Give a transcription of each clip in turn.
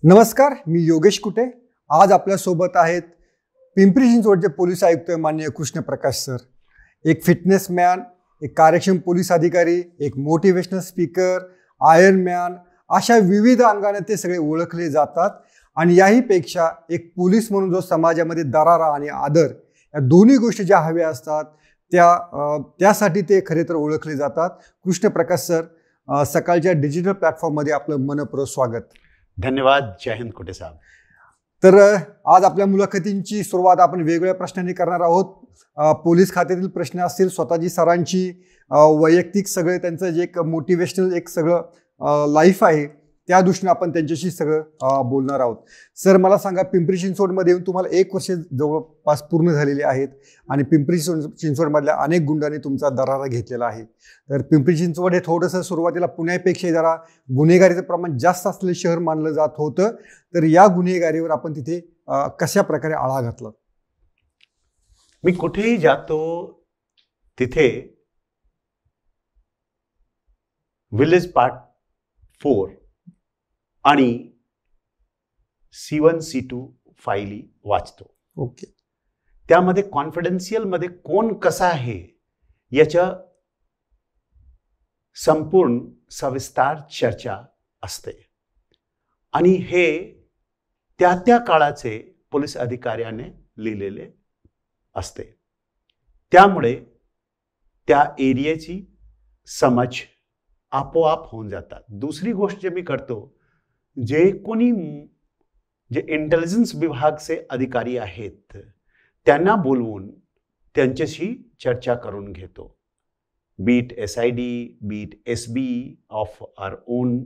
नमस्कार, मी योगेश कुटे. आज आपल्यासोबत आहेत पिंपरी चिंचवडचे पोलीस आयुक्त माननीय कृष्ण प्रकाश सर. एक फिटनेस मॅन, एक कार्यक्षम पोलीस अधिकारी, एक मोटिवेशनल स्पीकर, आयर्न मॅन, अशा विविध अंगाने ते सगळे ओळखले जातात. आणि याहीपेक्षा एक पोलीस म्हणून जो समाजामध्ये दरारा आणि आदर या दोन्ही गोष्टी ज्या हव्या असतात त्यासाठी ते खरे तर ओळखले जातात. कृष्ण प्रकाश सर, सकाळच्या डिजिटल प्लॅटफॉर्ममध्ये आपलं मनपूर्वक स्वागत. धन्यवाद. जय हिंद कुटे साहेब. तर आज आपल्या मुलाखतींची सुरुवात आपण वेगवेगळ्या प्रश्नांनी करणार आहोत. पोलीस खात्यातील प्रश्न असतील, स्वतःची सरांची वैयक्तिक सगळे त्यांचं जे एक मोटिवेशनल एक सगळं लाईफ आहे त्या दृष्टीने आपण त्यांच्याशी सगळं बोलणार आहोत. सर, मला सांगा, पिंपरी चिंचवडमध्ये येऊन तुम्हाला 1 वर्ष जवळपास पूर्ण झालेले आहेत आणि पिंपरी चिंचवडमधल्या अनेक गुंडांनी तुमचा दरारा घेतलेला आहे. तर पिंपरी चिंचवड हे थोडंसं सुरुवातीला पुण्यापेक्षा जरा गुन्हेगारीचं प्रमाण जास्त असलेलं शहर मानलं जात होतं. तर या गुन्हेगारीवर आपण तिथे कशा प्रकारे आळा घातला? मी कुठेही जातो तिथे विलेज पार्ट 4 आणि C1 C2 फाईली वाचतो. ओके. त्यामध्ये कॉन्फिडेन्शियल मध्ये कोण कसा आहे याच्या संपूर्ण सविस्तार चर्चा असते आणि हे त्या त्या काळाचे पोलीस अधिकाऱ्याने लिहिलेले असते. त्यामुळे त्या एरियाची समज आपोआप होऊन जातात. दुसरी गोष्ट जे मी करतो, जे कोणी जे इंटेलिजन्स विभागचे अधिकारी आहेत त्यांना बोलवून त्यांच्याशी चर्चा करून घेतो. Beat SID, beat SB of our own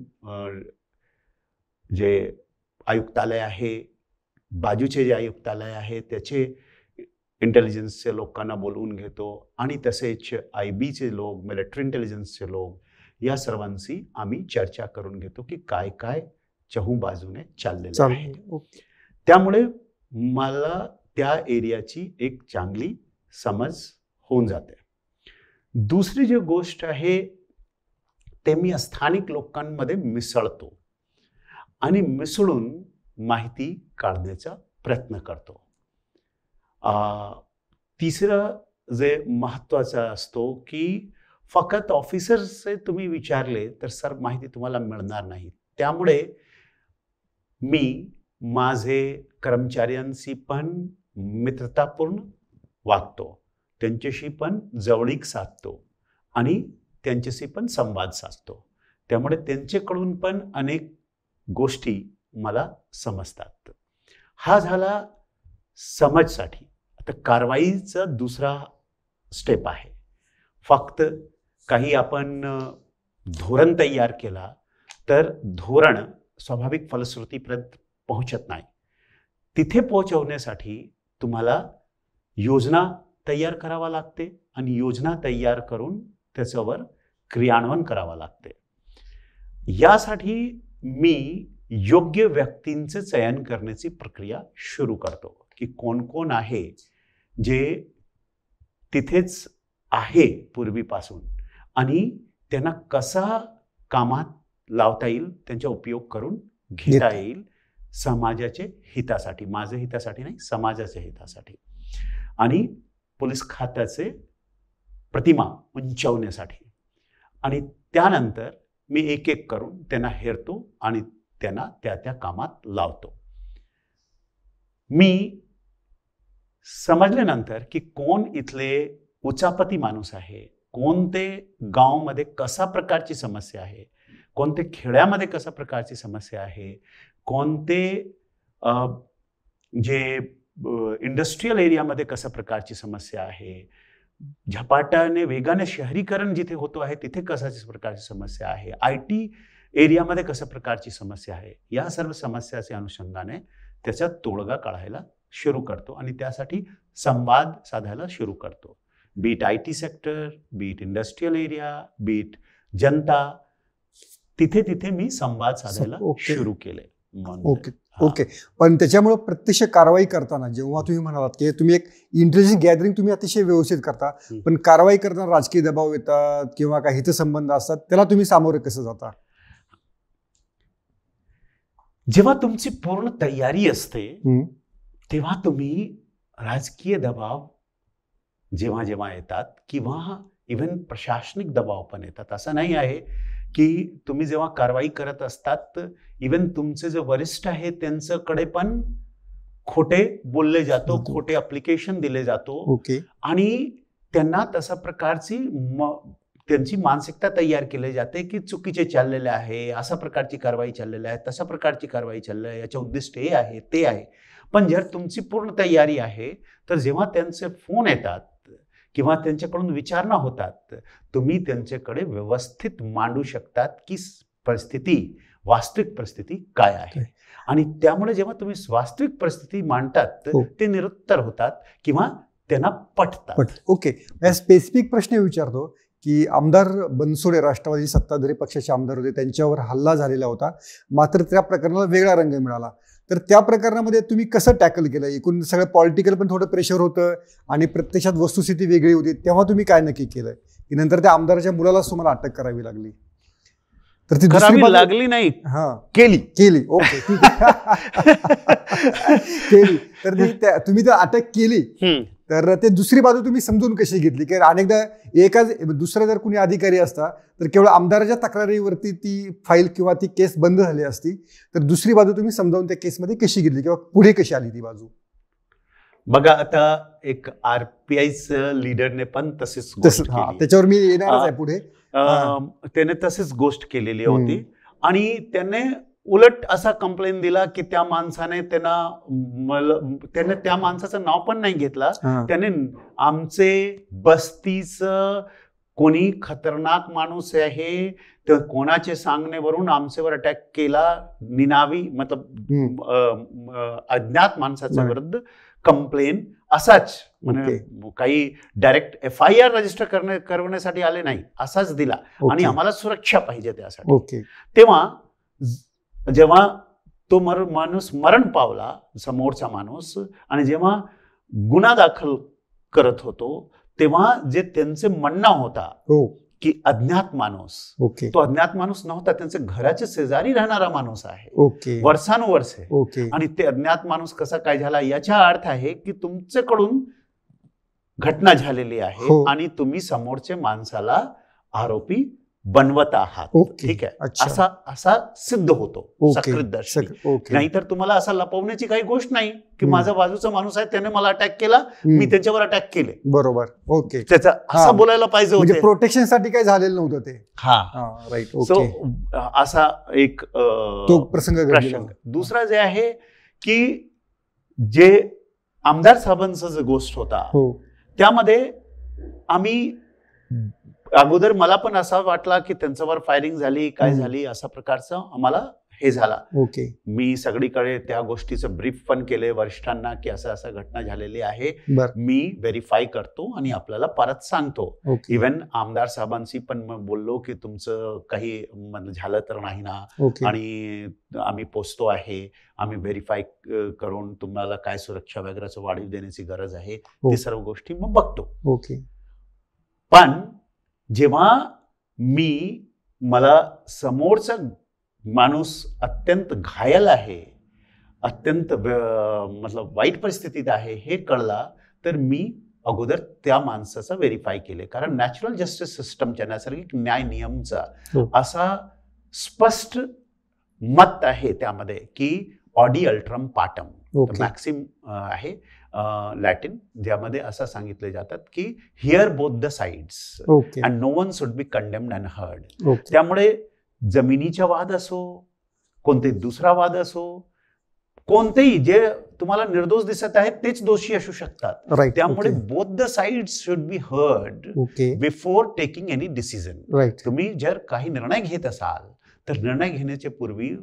जे आयुक्तालय आहे, बाजूचे जे आयुक्तालय आहे त्याचे इंटेलिजन्सचे लोकांना बोलवून घेतो आणि तसेच IBचे लोक, मिलिटरी इंटेलिजन्सचे लोक, या सर्वांशी आम्ही चर्चा करून घेतो की काय काय चहू बाजूने चाललेलं आहे. त्यामुळे मला त्या एरियाची एक चांगली समज होऊन जाते. दुसरी जी गोष्ट आहे ते मी स्थानिक लोकांमध्ये मिसळतो आणि मिसळून माहिती काढण्याचा प्रयत्न करतो. तिसरं जे महत्त्वाचं असतो की फक्त ऑफिसरचे तुम्ही विचारले तर सर माहिती तुम्हाला मिळणार नाही. त्यामुळे मी माझे कर्मचाऱ्यांशी पण मित्रतापूर्ण वागतो, त्यांच्याशी पण जवळीक साधतो आणि त्यांच्याशी पण संवाद साधतो. त्यामुळे त्यांच्याकडून पण अनेक गोष्टी मला समजतात. हा झाला समजसाठी. आता कारवाईचा दुसरा स्टेप आहे. फक्त काही आपण धोरण तयार केला तर धोरण स्वाभाविक फलश्रुतीपर्यंत पोहोचत नाही. तिथे पोहोचवण्यासाठी तुम्हाला योजना तयार करावा लागते आणि योजना तयार करून त्याच्यावर क्रियान्वयन करावं लागते. यासाठी मी योग्य व्यक्तींचे चयन करण्याची प्रक्रिया सुरू करतो की कोण कोण आहे जे तिथेच आहे पूर्वीपासून आणि त्यांना कसा कामात लावता येईल, त्यांचा उपयोग करून घेता येईल समाजाच्या हितासाठी, माझ्या हितासाठी नाही, समाजाच्या हितासाठी आणि पोलीस खात्याचे प्रतिमा उंचावण्यासाठी. आणि त्यानंतर मी एक एक करून त्यांना हेरतो आणि त्यांना त्या त्या कामात लावतो. मी समजल्यानंतर की कोण इथले उचापती माणूस आहे, कोणते गावामध्ये कशा प्रकारची समस्या आहे, कोणते खेड्यामध्ये कशा प्रकारची समस्या आहे, कोणते जे इंडस्ट्रियल एरियामध्ये कशा प्रकारची समस्या आहे, झपाट्याने वेगाने शहरीकरण जिथे होतो आहे तिथे कशाची प्रकारची समस्या आहे, IT एरियामध्ये कशा प्रकारची समस्या आहे, या सर्व समस्याच्या अनुषंगाने त्याचा तोडगा काढायला सुरू करतो आणि त्यासाठी संवाद साधायला सुरू करतो. Beat IT sector, beat industrial area, beat जनता, तिथे तिथे मी संवाद साधायला सुरू केले. ओके. पण त्याच्यामुळे प्रत्यक्ष कारवाई करताना जेव्हा तुम्ही म्हणालात की तुम्ही एक इंटेलिजन्स गॅदरिंग तुम्ही अतिशय व्यवस्थित करता, पण कारवाई करताना राजकीय दबाव येतात किंवा काही हितसंबंध असतात, त्याला तुम्ही सामोरे कसं जाता? जेव्हा तुमची पूर्ण तयारी असते हम्म. तेव्हा तुम्ही राजकीय दबाव जेव्हा जेव्हा येतात किंवा इव्हन प्रशासनिक दबाव पण येतात. असं नाही आहे की तुम्ही जेव्हा कारवाई करत असतात इव्हन तुमचे जे वरिष्ठ आहेत त्यांच्याकडे पण खोटे बोलले जातो, खोटे अप्लिकेशन दिले जातो ओके. आणि त्यांना तशा प्रकारची त्यांची मानसिकता तयार केली जाते की चुकीचे चाललेले आहे, अशा प्रकारची कारवाई चाललेली आहे, तशा प्रकारची कारवाई चालली आहे, याचे उद्दिष्ट हे आहे ते आहे. पण जर तुमची पूर्ण तयारी आहे तर जेव्हा त्यांचे फोन येतात किंवा त्यांच्याकडून विचारणा होतात तुम्ही त्यांच्याकडे व्यवस्थित मांडू शकतात की परिस्थिती, वास्तविक परिस्थिती काय आहे. आणि त्यामुळे जेव्हा तुम्ही वास्तविक परिस्थिती मांडतात ते निरुत्तर होतात किंवा त्यांना पटतात. ओके. स्पेसिफिक प्रश्न विचारतो की आमदार बनसोडे राष्ट्रवादी सत्ताधारी पक्षाचे आमदार होते, त्यांच्यावर हल्ला झालेला होता, मात्र त्या प्रकरणाला वेगळा रंग मिळाला. तर त्या प्रकरणामध्ये तुम्ही कसं टॅकल केलं? एकूण सगळं पॉलिटिकल पण थोडं प्रेशर होतं आणि प्रत्यक्षात वस्तुस्थिती वेगळी होती, तेव्हा तुम्ही काय नक्की केलं की नंतर त्या आमदाराच्या मुलालाच तुम्हाला अटक करावी लागली? तर ती करावी लागली नाही, केली. ओके, केली. तर तुम्ही तर अटक केली, तर ते दुसरी बाजू तुम्ही समजून कशी घेतली? की अनेकदा एकाच दुसरा जर कुणी अधिकारी असता तर केवळ आमदाराच्या तक्रारीवरती ती फाईल किंवा ती केस बंद झाली असती, तर दुसरी बाजू तुम्ही समजावून त्या केसमध्ये कशी घेतली किंवा पुढे कशी आली ती बाजू? बघा, आता एक RPIचं लीडरने पण तशीच त्याच्यावर मी येणारच आहे पुढे. त्याने तशीच गोष्ट केलेली होती आणि त्याने उलट असा कंप्लेन दिला की त्या माणसाने त्याने त्या माणसाचं नाव पण नाही घेतला. त्याने आमचे बस्तीचं कोणी खतरनाक माणूस आहे तर कोणाचे सांगण्यावरून आमच्यावर अटॅक केला, निनावी मतलब अज्ञात माणसाच्या विरुद्ध कंप्लेन असाच, म्हणजे काही डायरेक्ट FIR रजिस्टर करण्यासाठी आले नाही, असाच दिला आणि आम्हाला सुरक्षा पाहिजे त्यासाठी. तेव्हा जेव्हा तो माणूस मरण पावला, समोरचा माणूस, आणि जेव्हा गुन्हा दाखल करत होतो तेव्हा जे त्यांचे म्हणणं होता की अज्ञात माणूस, तो अज्ञात माणूस नव्हता, त्यांच्या घराच्या शेजारी राहणारा माणूस आहे, वर्षानुवर्ष, आणि ते अज्ञात माणूस कसा काय झाला याचा अर्थ आहे की तुमच्याकडून घटना झालेली आहे आणि तुम्ही समोरच्या माणसाला आरोपी बनवत आहात. ठीक आहे, असा सिद्ध होतो सकृतदर्शी. नाहीतर तुम्हाला असं लपवण्याची काही गोष्ट नाही की माझा बाजूचा माणूस आहे, त्याने मला अटॅक केला, मी त्याच्यावर अटॅक केले. बरोबर. ओके. त्याचा असं बोलायला पाहिजे होते. प्रोटेक्शन साठी काही झालेलं नव्हतं ते. राईट. सो असा एक प्रसंग. दुसरा जे आहे की जे आमदार साहेबांचा जो गोष्ट होता त्यामध्ये आम्ही अगोदर मला पण असा वाटला की त्यांच्यावर फायरिंग झाली, काय झाली, अशा प्रकारचं आम्हाला हे झाला. मी सगळीकडे त्या गोष्टीचं ब्रीफ पण केले वरिष्ठांना की असं घटना झालेली आहे, मी व्हेरीफाय करतो आणि आपल्याला परत सांगतो. इव्हन आमदार साहेबांशी पण बोललो की तुमचं काही झालं तर नाही ना, आणि आम्ही पोचतो आहे, आम्ही व्हेरीफाय करून तुम्हाला काय सुरक्षा वगैरेचं वाढीव देण्याची गरज आहे, ती सर्व गोष्टी मग बघतो. पण जेव्हा मला समोरचा माणूस अत्यंत घायल आहे, अत्यंत मतलब वाईट परिस्थितीत आहे हे कळला, तर मी अगोदर त्या माणसाचा व्हेरीफाय केले. कारण नॅचरल जस्टिस सिस्टमच्या, नैसर्गिक न्याय नियमचा असा स्पष्ट मत आहे त्यामध्ये की ऑडी अल्ट्रम पार्टम मॅक्सिम आहे लॅटिन, ज्यामध्ये असं सांगितले जातात की hear both the sides and no one should be condemned and heard. त्यामुळे जमिनीचा वाद असो, कोणतेही दुसरा वाद असो, कोणतेही जे तुम्हाला निर्दोष दिसत आहेत तेच दोषी असू शकतात. त्यामुळे both the sides should be heard before taking any decision. तुम्ही जर काही निर्णय घेत असाल तर निर्णय घेण्याच्या पूर्वी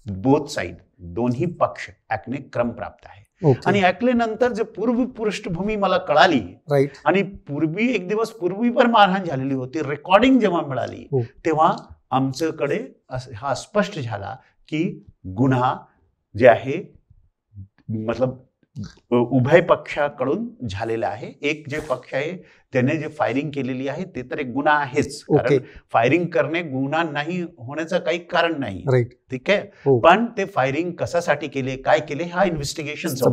बोथ साइड, दोन्ही पक्ष ऐकणे क्रम प्राप्त आहे. आणि ऐकल्यानंतर जे पूर्वी पृष्ठभूमी मला कळाली, आणि पूर्वी एक दिवस पूर्वी पण मारहाण झालेली होती, रेकॉर्डिंग जेव्हा मिळाली तेव्हा आमच्याकडे हा स्पष्ट झाला की गुन्हा जे आहे मतलब उभय पक्षाकडून झालेला आहे. एक जे पक्ष आहे त्याने जे फायरिंग केलेली आहे ते तर एक गुन्हा आहेच, कारण फायरिंग करणे गुन्हा नाही होण्याचं काही कारण नाही. राईट, ठीक आहे. पण ते फायरिंग कशासाठी केले, काय केले, हा इन्व्हेस्टिगेशनचा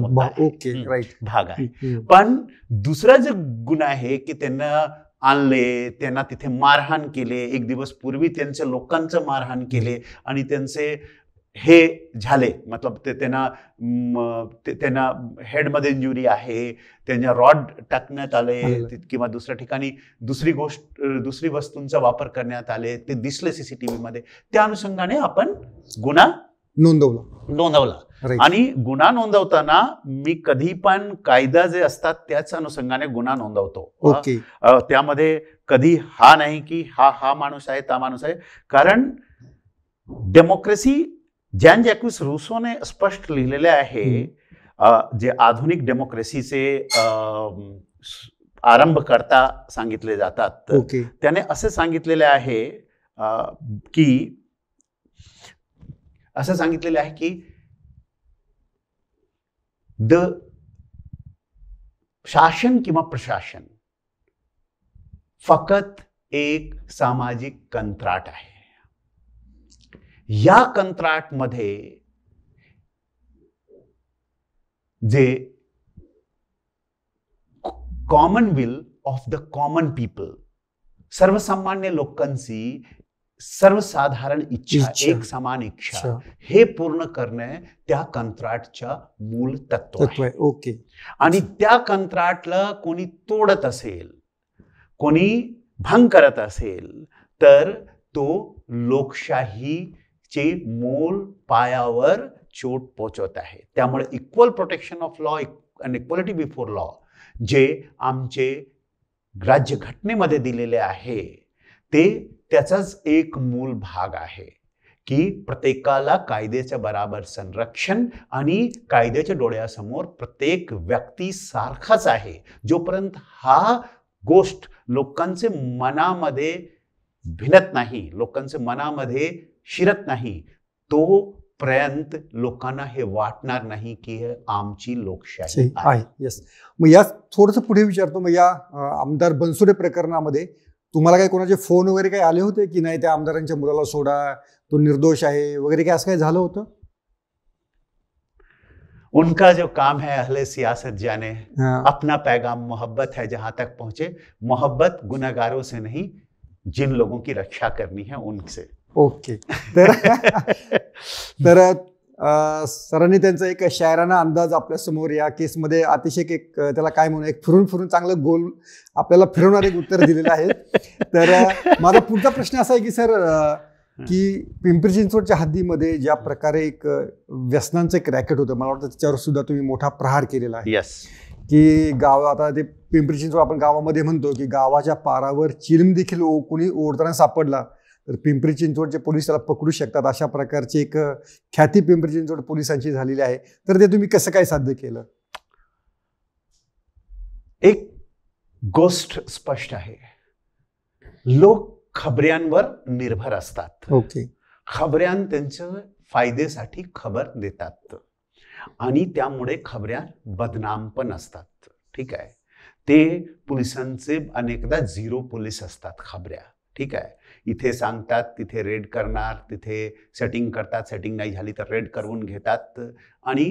भाग आहे. पण दुसरा जो गुन्हा आहे की त्यांना आणले, त्यांना तिथे मारहाण केले, एक दिवस पूर्वी त्यांच्या लोकांचं मारहाण केले आणि त्यांचे हे झाले, मतलब ते त्यांना हेडमध्ये इंजुरी आहे, त्यांना रॉड टाकण्यात आले किंवा दुसऱ्या ठिकाणी दुसरी वस्तूंचा वापर करण्यात आले, ते दिसले सीसीटीव्ही मध्ये. त्या अनुषंगाने आपण गुन्हा नोंदवला. आणि गुन्हा नोंदवताना मी कधी पण कायदा जे असतात त्याच अनुषंगाने गुन्हा नोंदवतो. त्यामध्ये कधी हा नाही की हा माणूस आहे, ता माणूस आहे, कारण डेमोक्रेसी जॅन जॅक्विस रूसोने स्पष्ट लिहिलेले आहे, जे आधुनिक डेमोक्रेसीचे आरंभकर्ता सांगितले जातात. त्याने असे सांगितलेले आहे की शासन किंवा प्रशासन फक्त एक सामाजिक कंत्राट आहे. या कंत्राटमध्ये जे common will of the common people, सर्वसामान्य लोकांची सर्वसाधारण इच्छा, एक समान इच्छा, हे पूर्ण करणे त्या कंत्राटच्या मूळ तत्व आहे. आणि त्या कंत्राटला कोणी तोडत असेल, कोणी भंग करत असेल तर तो लोकशाहीचे मूळ पायावर चोट पोचवत आहे. त्यामुळे equal protection of law and equality before law जे आमचे राज्यघटनेमध्ये दिलेले आहे ते त्याचाच एक मूल भाग आहे की प्रत्येकाला कायद्याच्या बराबर संरक्षण आणि कायद्याच्या डोळ्यासमोर प्रत्येक व्यक्ती सारखाच आहे. जोपर्यंत हा गोष्ट लोकांचे मनामध्ये भिनत नाही, लोकांच्या मनामध्ये शिरत नाही, तोपर्यंत लोकांना हे वाटणार नाही की हे आमची लोकशाही आहे. येस. मग या थोडंसं पुढे विचारतो, मग या आमदार बनसोडे प्रकरणामध्ये तुम्हाला काही कोणाचे फोन वगैरे काही आले होते की नाही, त्या आमदारांच्या मुलाला सोडा, तो निर्दोष आहे वगैरे, काय असं काही झालं होतं? उनका जो काम है अहले सियासत जाने, अपना पैगाम मोहब्बत है, जहां तक पहुंचे. मोहब्बत गुनहगारों से नहीं, जिन लोगों की रक्षा करनी है उनसे. ओके. तर सरांनी त्यांचा एक शायराना अंदाज आपल्या समोर या केसमध्ये अतिशय एक त्याला काय म्हणू, एक फिरून फिरून चांगलं गोल आपल्याला फिरवणारे एक उत्तर दिलेलं आहे. तर माझा पुढचा प्रश्न असा आहे की सर, की पिंपरी चिंचवडच्या हद्दीमध्ये ज्या प्रकारे एक व्यसनांचं एक रॅकेट होतं, मला वाटतं त्याच्यावर सुद्धा तुम्ही मोठा प्रहार केलेला आहे. की गाव, आता ते पिंपरी चिंचवड आपण गावामध्ये म्हणतो की गावाच्या पारावर चिलीम देखील कोणी ओढताना सापडला तर पिंपरी चिंचवडचे पोलीस त्याला पकडू शकतात, अशा प्रकारची एक ख्याती पिंपरी चिंचवड पोलिसांची झालेली आहे. तर ते तुम्ही कसं काय साध्य केलं? एक गोष्ट स्पष्ट आहे, लोक खबऱ्यांवर निर्भर असतात. खबऱ्यां त्यांच्या फायद्यासाठी खबर देतात आणि त्यामुळे खबऱ्या बदनाम पण असतात. ठीक आहे. ते पोलिसांचे अनेकदा झिरो पोलीस असतात खबऱ्या. ठीक आहे. इथे सांगतात, तिथे रेड करणार, तिथे सेटिंग करतात, सेटिंग नाही झाली तर रेड करून घेतात आणि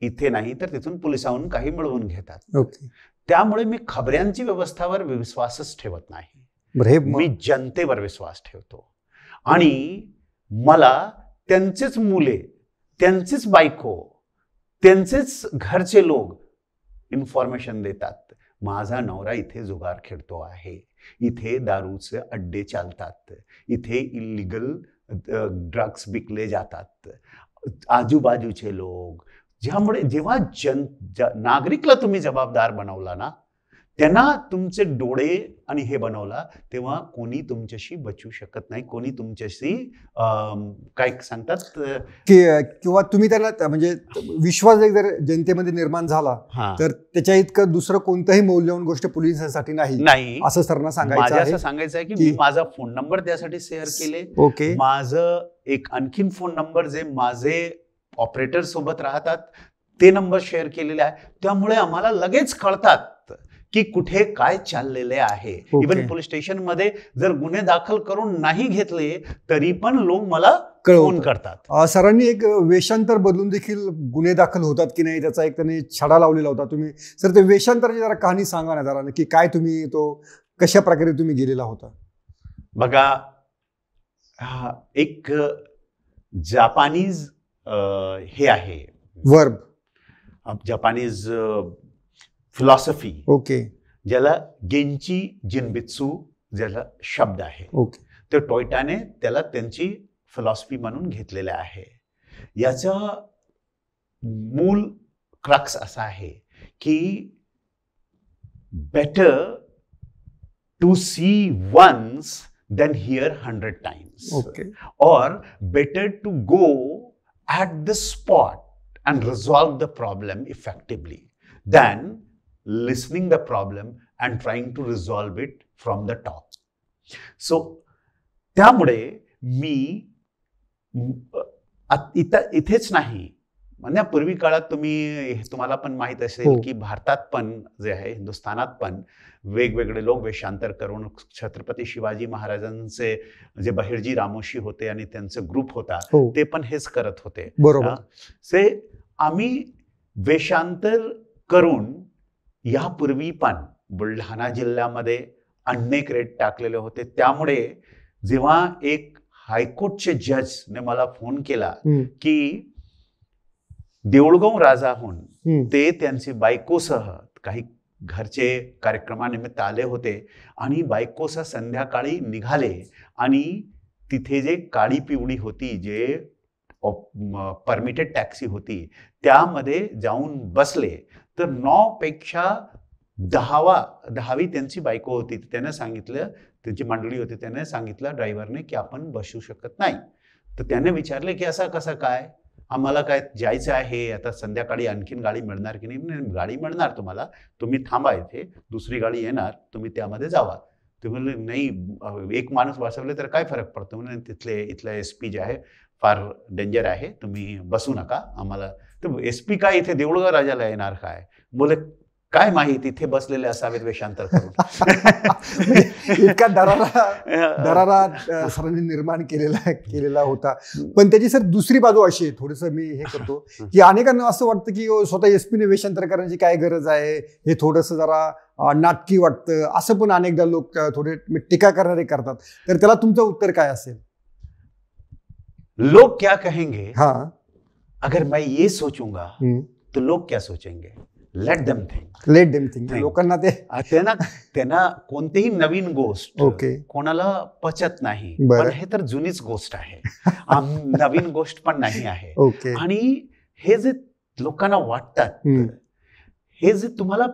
इथे नाही तर तिथून पोलिसांहून काही मिळवून घेतात. त्यामुळे मी खबऱ्यांची व्यवस्थावर विश्वासच ठेवत नाही. मी जनतेवर विश्वास ठेवतो आणि मला त्यांचेच मुले, त्यांचेच बायको, त्यांचेच घरचे लोक इन्फॉर्मेशन देतात, माझा नवरा इथे जुगार खेळतो आहे, इथे दारूचे अड्डे चालतात, इथे इलिगल ड्रग्स विकले जातात, आजूबाजूचे लोक. ज्यामुळे जेव्हा नागरिकला तुम्ही जबाबदार बनवला ना, त्यांना तुमचे डोळे आणि हे बनवला, तेव्हा कोणी तुमच्याशी बचू शकत नाही, कोणी तुमच्याशी काय सांगतात की किंवा तुम्ही त्यांना म्हणजे विश्वास जर जनतेमध्ये निर्माण झाला तर त्याच्या इतकं दुसरं कोणतंही मौल्यवान गोष्ट पोलिसांसाठी नाही असं सरना सांगायचं आहे. असं सांगायचं आहे की मी माझा फोन नंबर त्यासाठी शेअर केले. माझं एक आणखीन फोन नंबर जे माझे ऑपरेटर सोबत राहतात ते नंबर शेअर केलेले आहे. त्यामुळे आम्हाला लगेच कळतात की कुठे काय चाललेले आहे. इव्हन पोलीस स्टेशन मध्ये जर गुन्हे दाखल करून नाही घेतले तरी पण लोक मला फोन करतात. सरांनी एक वेषांतर बदलून देखील गुन्हे दाखल होतात की नाही त्याचा एक त्यांनी छडा लावलेला होता. तुम्ही सर ते वेषांतराची जरा कहाणी सांगा ना जरा, नक्की काय तुम्ही तो कशा प्रकारे तुम्ही गेलेला होता? बघा, एक जापानीज हे आहे वर्ब, जपानीज फिलॉसॉफी, ओके, ज्याला गेंची जिनबित्सू ज्याला शब्द आहे, ओके, तर टोयोटाने त्याला त्यांची फिलॉसॉफी म्हणून घेतलेलं आहे. याचा मूल क्रक्स असा आहे की better to see once than hear 100 times, okay, or better to go at the spot and resolve the problem effectively than listening the problem and trying to resolve it from the top. So त्यामुळे मी इथेच नाही, म्हणजे पूर्वी काळात तुम्हाला पण माहित असेल की भारतात पण जे आहे, हिंदुस्थानात पण वेगवेगळे लोक वेषांतर करून छत्रपती शिवाजी महाराजांचे जे बहिर्जी रामोशी होते आणि त्यांचे ग्रुप होता ते पण हेच करत होते. बरोबर. आम्ही वेषांतर करून यापूर्वी पण बुलढाणा जिल्ह्यामध्ये अनेक रेड टाकलेले होते. त्यामुळे जेव्हा एक हायकोर्टचे जजने मला फोन केला की देऊळगाव राजाहून ते त्यांची बायकोसह काही घरचे कार्यक्रमानिमित्त आले होते आणि बायकोसह संध्याकाळी निघाले आणि तिथे जे काळी पिवळी होती, जे परमिटेड टॅक्सी होती, त्यामध्ये जाऊन बसले. तर 9 पेक्षा 10वी त्यांची बायको होती. त्याने सांगितलं, त्यांची मंडळी होती, त्याने सांगितलं ड्रायव्हरने की आपण बसू शकत नाही. तर त्याने विचारले की असं कसं काय, आम्हाला काय जायचं आहे, आता संध्याकाळी आणखीन गाडी मिळणार की नाही? गाडी मिळणार तुम्हाला, तुम्ही थांबा इथे, दुसरी गाडी येणार, तुम्ही त्यामध्ये जावा. ते म्हणले नाही, एक माणूस बसवले तर काय फरक पडतो, म्हणजे इथलं SP जे आहे फार डेंजर आहे, तुम्ही बसू नका आम्हाला. तर SP काय इथे देऊळगाव राजाला येणार काय? बोले काय माहिती, इथे बसलेले असावेत वेषांतर करून. इतका दरारा सरांनी निर्माण केलेला होता. पण त्याची सर दुसरी बाजू अशी आहे, थोडंसं मी हे करतो की अनेकांना असं वाटतं की स्वतः SP ने वेषांतर करण्याची काय गरज आहे, हे थोडंसं जरा नाटकी वाटतं, असं पण अनेकदा लोक थोडे टीका करणारे करतात. तर त्याला तुमचं उत्तर काय असेल? लोग क्या कहेंगे, हाँ, अगर मैं ये सोचूंगा तो लोग क्या सोचेंगे? Let them think. लोकांना त्यांना कोणतीही नवीन गोष्ट कोणाला पचत नाही, पण हे तर जुनीच गोष्ट आहे, नवीन गोष्ट पण नाही आहे. आणि हे जे लोकांना वाटतात, हे जे तुम्हाला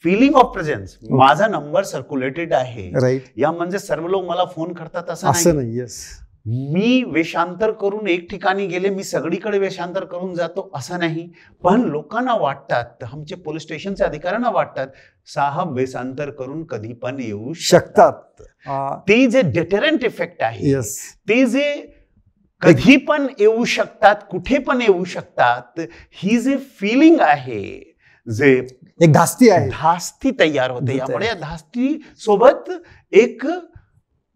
फिलिंग ऑफ प्रेझेन्स, माझा नंबर सर्क्युलेटेड आहे, या म्हणजे सर्व लोक मला फोन करतात असं नाही. मी वेषांतर करून एक ठिकाणी गेले, मी सगळीकडे वेषांतर करून जातो असं नाही. पण लोकांना वाटतात, आमचे पोलीस स्टेशनचे अधिकाऱ्यांना वाटतात, साहब वेषांतर करून कधी पण येऊ शकतात. ते जे डेटरंट इफेक्ट आहे, ते जे कधी पण येऊ शकतात, कुठे पण येऊ शकतात, ही जे फिलिंग आहे, जे एक धास्ती तयार होते. यामुळे या धास्ती सोबत एक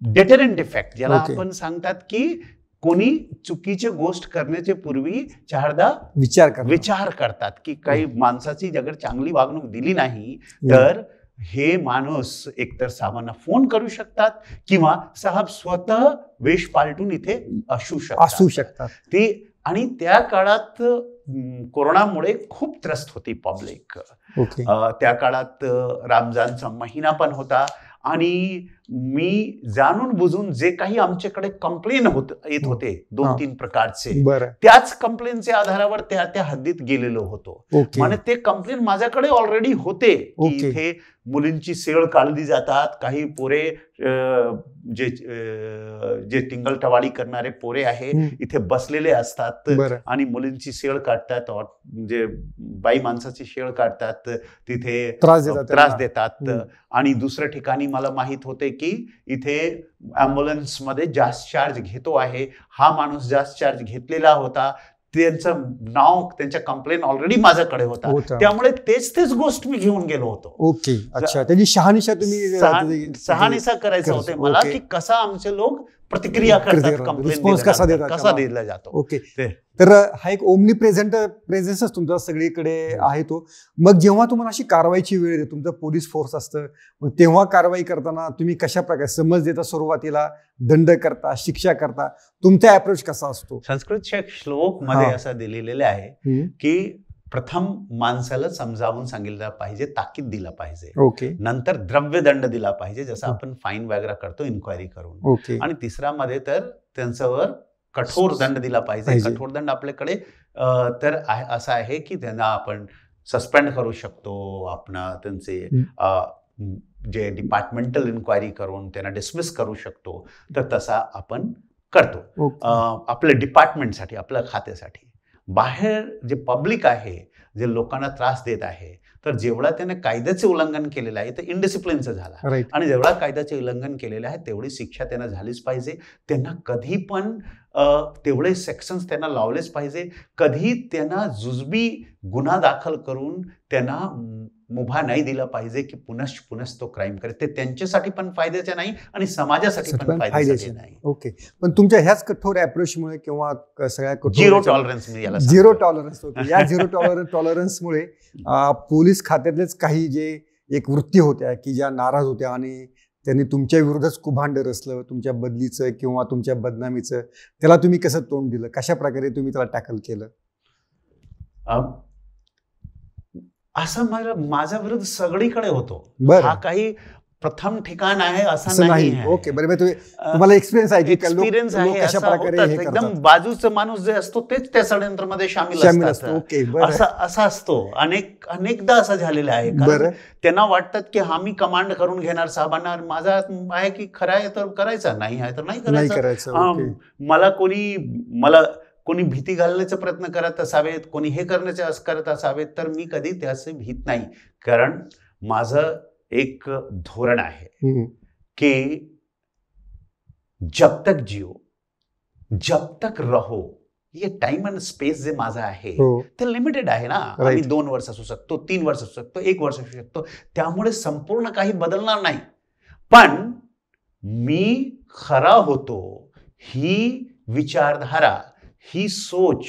डेटरंट इफेक्ट, ज्याला आपण सांगतात की कोणी चुकीची गोष्ट करण्याचे पूर्वी 4दा विचार करतात की काही माणसाची अगर चांगली वागणूक दिली नाही तर हे माणूस एकतर साहेबांना फोन करू शकतात किंवा साहेब स्वतः वेश पालटून इथे असू शकतात. ते आणि त्या काळात कोरोनामुळे खूप त्रस्त होती पब्लिक. त्या काळात रमजानचा महिना पण होता आणि मी जाणून बुजून जे काही आमच्याकडे कंप्लेन येत होते 2-3 प्रकारचे, त्याच कंप्लेनच्या आधारावर त्या हद्दीत गेलेलो होतो. म्हणजे ते कंप्लेन माझ्याकडे ऑलरेडी होते की इथे मुलींची सेळ काढली जातात, काही पोरे जे टिंगलटवाळी करणारे पोरे आहे इथे बसलेले असतात आणि मुलींची सेळ काढतात, म्हणजे बाई माणसाची शेळ काढतात, तिथे त्रास देतात. आणि दुसऱ्या ठिकाणी मला माहित होते की इथे ॲम्ब्युलन्स मध्ये जास्त चार्ज घेतो आहे, हा माणूस जास्त चार्ज घेतलेला होता, त्यांचं नाव, त्यांच्या कंप्लेंट ऑलरेडी माझ्याकडे होता, त्यामुळे तेच गोष्ट मी घेऊन गेलो होतो. ओके, अच्छा. त्याची शहानिशा तुम्ही शहानिशा करायचं होते मला, की कसा आमचे लोक प्रतिक्रिया करतात, रिस्पॉन्स कसा दिला जातो. ओके, तर हा एक ओमनी प्रेझेन्सच तुमचा सगळीकडे आहे तो. मग जेव्हा तुम्हाला अशी कारवाईची वेळ येते, तुमचं पोलीस फोर्स असतं, मग तेव्हा कारवाई करताना तुम्ही कशा प्रकारे समज देता, सुरुवातीला दंड करता, शिक्षा करता, तुमचा अप्रोच कसा असतो? संस्कृतच्या श्लोक मध्ये असं दिलेलं आहे की प्रथम माणसाला समजावून सांगितलं पाहिजे, ताकीद दिला पाहिजे. ओके. नंतर द्रव्यदंड दिला पाहिजे, जसं आपण फाईन वगैरे करतो इन्क्वायरी करून. ओके. आणि तिसऱ्यामध्ये तर त्यांच्यावर कठोर दंड दिला पाहिजे. कठोर दंड आपल्याकडे तर असा आहे की त्यांना आपण सस्पेंड करू शकतो, आपण त्यांचे जे डिपार्टमेंटल इन्क्वायरी करून त्यांना डिसमिस करू शकतो. तर तसा आपण करतो आपल्या डिपार्टमेंटसाठी, आपल्या खात्यासाठी. बाहेर जे पब्लिक आहे, जे लोकांना त्रास देत आहे, तर जेवढा त्याने कायद्याचे उल्लंघन केलेलं आहे ते इनडिसिप्लिनचं झालं, आणि जेवढा कायद्याचे उल्लंघन केलेलं आहे तेवढी शिक्षा त्यांना झालीच पाहिजे. त्यांना कधी पण तेवढे सेक्शन्स त्यांना लावलेच पाहिजे. कधी त्यांना जुजबी गुन्हा दाखल करून त्यांना मुभा नाही दिला पाहिजे की पुनः तो क्राईम करे. ते त्यांच्यासाठी पण फायद्याचे नाही आणि समाजासाठी पण फायद्याचे नाही. ओके, पण तुमच्या ह्याच कठोर अप्रोचमुळे किंवा सगळ्या झिरो टॉलरन्स, झिरो टॉलरन्स, या झिरो टॉलरन्समुळे पोलीस खात्यातलेच काही जे एक वृत्ती होत्या की ज्या नाराज होत्या आणि त्यांनी तुमच्या विरोधात कुभांड रचलं, तुमच्या बदलीचं किंवा तुमच्या बदनामीचं, त्याला तुम्ही कसं तोंड दिलं, कशा प्रकारे तुम्ही त्याला टॅकल केलं? असं माझा विरोध सगळीकडे होतो. हा काही प्रथम ठिकाण आहे असं नाही. ओके, बरं. तुम्हाला एक्सपिरियन्स आहे, एक्सपिरियन्स आहे, कशा प्रकारे एकदम बाजूचं माणूस जे असतो तेच त्या षडयंत्रामध्ये सामील असतात. ओके, असं असतो. अनेकदा असं झालेलं आहे. त्यांना वाटतात की मी कमांड करून घेणार साहेबांना, माझा आहे की खरं आहे तर करायचा, नाही आहे तर नाही करायचं. मला कोणी भीती घालण्याचा प्रयत्न करत असावेत, कोणी हे करण्याचे करत असावेत, तर मी कधी त्याचे भीत नाही. कारण माझं एक धोरण आहे की जब तक जियो जब तक रहो, ये टाइम अँड स्पेस जे माझं आहे ते लिमिटेड आहे ना. आम्ही 2 वर्ष असू शकतो, 3 वर्ष असू शकतो, 1 वर्ष असू शकतो, त्यामुळे संपूर्ण काही बदलणार नाही. पण मी खरा होतो ही विचारधारा, ही सोच,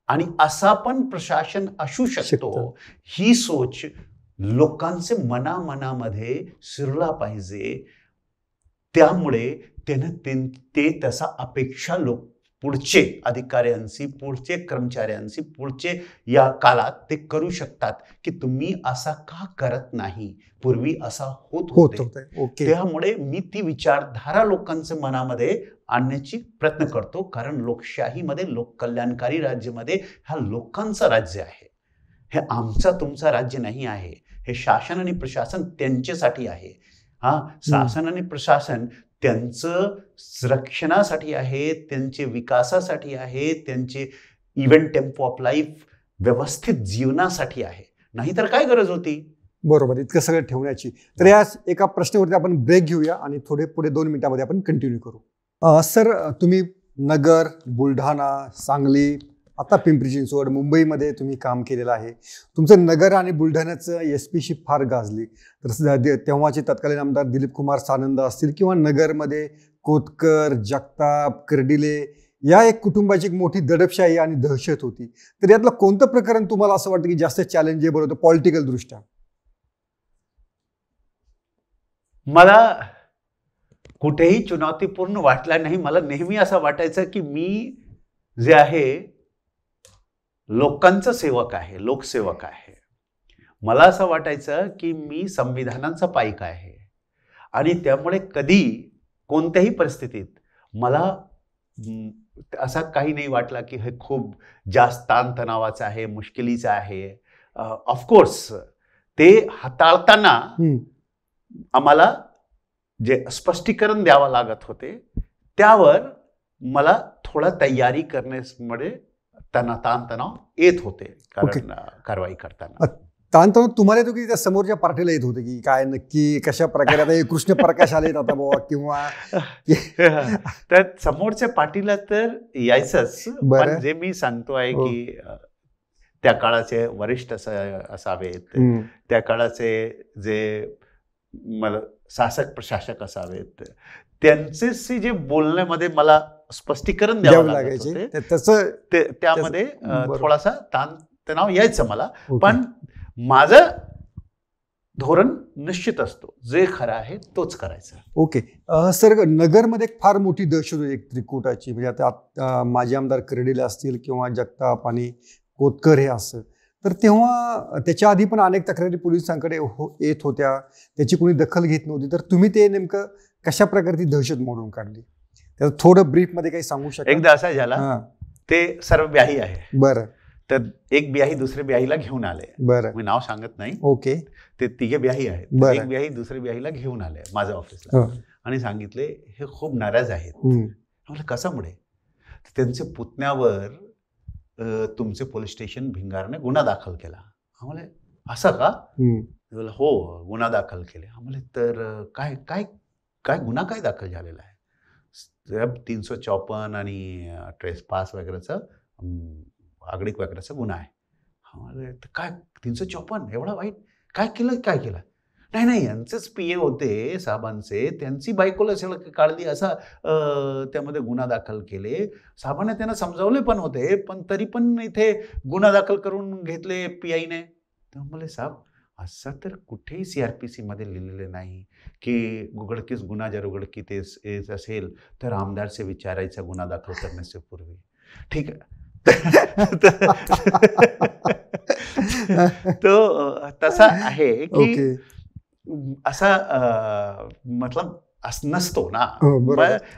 आणि असा पण प्रशासन असू शकतो, ही सोच लोकांचे मनामध्ये शिरला पाहिजे. त्यामुळे ते तसा अपेक्षा पुढचे अधिकाऱ्यांशी, पुढचे कर्मचाऱ्यांशी, पुढचे या काळात ते करू शकतात की तुम्ही असा का करत नाही, पूर्वी असा होत होते. त्यामुळे मी ती विचारधारा लोकांच्या मनामध्ये आणण्याची प्रयत्न करतो. कारण लोकशाहीमध्ये, लोककल्याणकारी राज्यामध्ये हा लोकांचं राज्य आहे. हे आमचा तुमचा राज्य नाही आहे. हे शासन आणि प्रशासन त्यांच्यासाठी आहे. शासन आणि प्रशासन त्यांचं रक्षणासाठी आहे, त्यांचे विकासासाठी आहे, त्यांचे इव्हेंट टेम्पो ऑफ लाईफ व्यवस्थित जीवनासाठी आहे. नाहीतर काय गरज होती? बरोबर, इतकं सगळं ठेवण्याची. तर या एका प्रश्नावरती आपण ब्रेक घेऊया आणि थोडे पुढे 2 मिनिटांमध्ये आपण कंटिन्यू करू. सर, तुम्ही नगर, बुलढाणा, सांगली, आता पिंपरी चिंचवड, मुंबईमध्ये तुम्ही काम केलेलं आहे. तुमचं नगर आणि बुलढाण्याचं SP फार गाजली. तर तेव्हाचे तत्कालीन आमदार दिलीप कुमार सानंद असतील किंवा नगरमध्ये कोतकर, जगताप, कर्डिले या एक कुटुंबाची एक मोठी दडपशाही आणि दहशत होती. तर यातलं कोणतं प्रकरण तुम्हाला असं वाटतं की जास्त चॅलेंजेबल होतं पॉलिटिकल दृष्ट्या? मला कुठेही चुनौतीपूर्ण वाटला नाही. मला नेहमी असं वाटायचं की मी जे आहे लोकांचा सेवक आहे, लोकसेवक आहे. मला असं वाटायचं की मी संविधानाचा पाईक आहे, आणि त्यामुळे कधी कोणत्याही परिस्थितीत मला असा काही नाही वाटला की हे खूप जास्त ताणतणावाचं आहे, मुश्किलीचं आहे. ऑफकोर्स ते हाताळताना आम्हाला जे स्पष्टीकरण द्यावं लागत होते त्यावर मला थोडा तयारी करण्यामध्ये ताणतणाव येत होते कारवाई करताना. ताणतणाव तुम्हाला येतो की त्या समोरच्या पार्टीला येत होते की काय नक्की कशा प्रकारे आता हे कृष्ण प्रकाश आलेत आता बाबा किंवा तर समोरच्या पार्टीला तर यायचंच, बरं. पण जे मी सांगतो आहे हो. की त्या काळाचे वरिष्ठ असावेत, त्या काळाचे जे मला शासक प्रशासक असावेत, त्यांचे जे बोलण्यामध्ये मला स्पष्टीकरण द्यावं लागत होते, त्याचं त्यामध्ये बरोबर. थोडासा ताणतणाव यायचं मला. ओके. पण माझं धोरण निश्चित असतो, जे खरं आहे तोच करायचं. ओके. सर, नगरमध्ये एक फार मोठी दहशत होती एक त्रिकुटाची, म्हणजे आता माजी आमदार कर्डिले असतील किंवा जगताप आणि कोतकर हे असं, तर तेव्हा त्याच्या आधी पण अनेक तक्रारी पोलिसांकडे येत होत्या, त्याची कोणी दखल घेत नव्हती. तर तुम्ही ते नेमकं कशा प्रकारे ती दहशत मोडून काढली, त्याचं थोडं ब्रीफ मध्ये काही सांगू शकता? एकदा असा झाला, ते सर्व ब्याही आहे. बरं. तर एक ब्याही दुसऱ्या ब्याहीला घेऊन आले. बरं. मी नाव सांगत नाही. ओके. ते तिघे ब्याही आहेत. बरं. एक ब्याही दुसऱ्या ब्याहीला घेऊन आले माझ्या ऑफिसला आणि सांगितले हे खूप नाराज आहेत. म्हटलं कशामुळे? त्यांचे पुतण्यावर तुमचे पोलीस स्टेशन भिंगारने गुन्हा दाखल केला. आम्हाला असं का? हो, गुन्हा दाखल केले. आम्हाला तर काय काय काय गुन्हा काय दाखल झालेला आहे? 354 आणि ट्रेसपास वगैरेचा आगळीक वगैरेचा गुन्हा आहे. आम्हाला तर काय 354 एवढा वाईट? काय केलं? काय केलं? नाही, यांचेच PA होते साहेबांचे, त्यांची बायकोला काढली असा त्यामध्ये गुन्हा दाखल केले. साहेबांनी त्यांना समजावले पण होते, पण तरी पण इथे गुन्हा दाखल करून घेतले PIने. तर म्हणले साहेब असं तर कुठेही CRPC मध्ये लिहिलेले नाही की उघडकीस गुन्हा जर उघडकीस असेल तर आमदार से विचारायचा गुन्हा दाखल करण्याचे पूर्वी. ठीक आहे. तो तसा आहे की असा मतलब नसतो ना.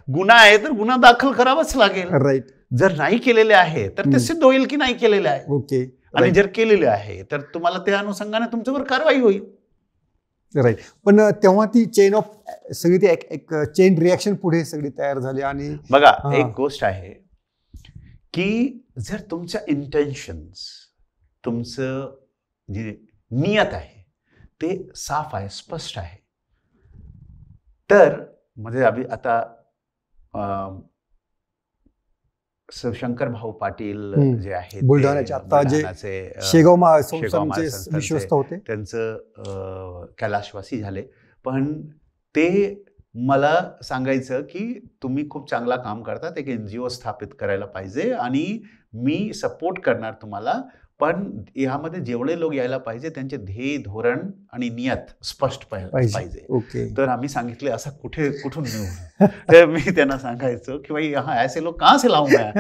गुन्हा आहे तर गुन्हा दाखल करावाच लागेल. राईट. जर नाही केलेले आहे तर ते सिद्ध होईल की नाही केलेले आहे. ओके. आणि जर केलेले आहे तर तुम्हाला त्या अनुषंगाने तुमच्यावर कारवाई होईल. राईट. पण तेव्हा ती चेन ऑफ सगळी ती एक चेन रिॲक्शन पुढे सगळी तयार झाली. आणि बघा एक गोष्ट आहे की जर तुमच्या इंटेन्शन्स, तुमचं जे नियत आहे ते साफ आहे, स्पष्ट आहे, तर म्हणजे आता शंकर भाऊ पाटील जे आहेत बुलढाण्याचे आता जे शेगाव विश्वस्त होते, त्यांचं कैलाशवासी झाले. पण ते मला सांगायचं की तुम्ही खूप चांगला काम करतात, एक NGO स्थापित करायला पाहिजे आणि मी सपोर्ट करणार तुम्हाला, पण यामध्ये जेवढे लोक यायला पाहिजे त्यांचे ध्येय, धोरण आणि नियत स्पष्ट पाहिजे. ओके. तर आम्ही सांगितले असं कुठून नेऊ? तर मी त्यांना सांगायचो की भाई यहाँ ऐसे लोग कहाँ से लाऊं मैं?